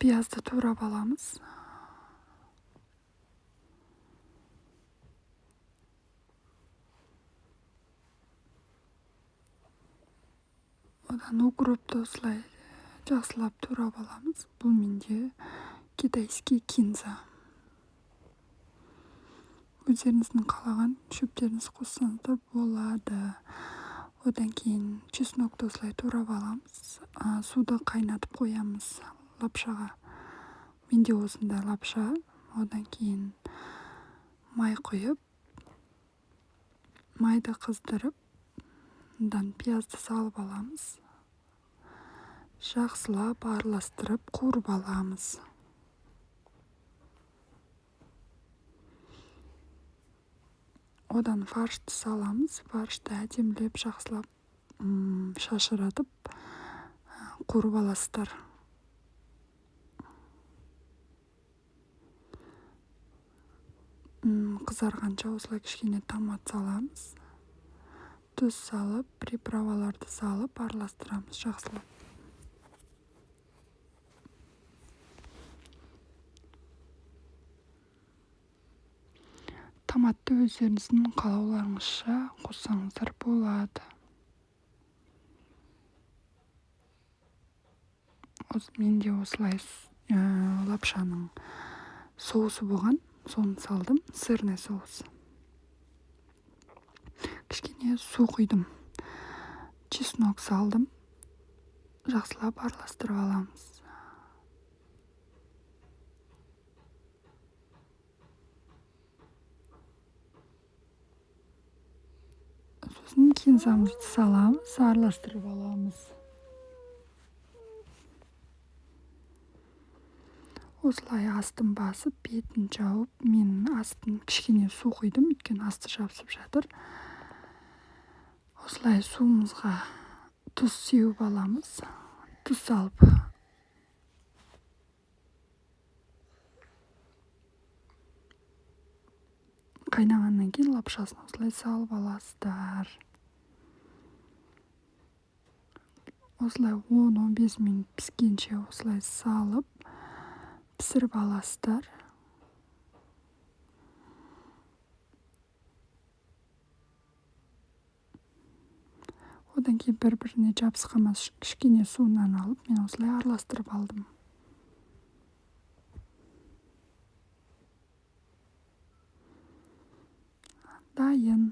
Пиязды турап аламыз. Одан укропты осылай жақсылап турап аламыз. Бұл менде китайский кинза. Өздеріңіздің қалаған шөптеріңіз қоссаңыздар болады. Одан кейін чеснокты осылай турап аламыз. Суды қайнатып қоямыз лапшаға. Менде осындай лапша. Одан кейін май құйып, майды қыздырып, одан пиязды салып аламыз. Жақсылап араластырып қуырып аламыз. Одан фаршты саламыз. Фаршты әдемілеп жақсылап шашыратып қуырып аласыздар. Қызарғанша осылай кішкене томат саламыз. Тұз салып, приправаларды салып араластырамыз жақсылап. Томатты өздеріңіздің қалауларыңызша қоссаңыздар болады. Менде осылай лапшаның соусы болған, соны салдым, сырный соус. Кішкене су құйдым, чеснок салдым, жақсылап араластырып аламыз. Сосын кинзамызды саламыз, араластырып аламыз. Осылай астын басып, бетін жауып, мен астын кішкене су құйдым, өйткені асты жабысып жатыр. Осылай суымызға тұз сеуіп аламыз. Тұз салып қайнағаннан кейін лапшасын осылай салып аласыздар. Осылай 10-15 минут піскенше осылай салып пісіріп аласыздар. Одан кейін бір-біріне жабысқанмас кішкене суынан алып, мен осылай араластырып алдым. Дайын.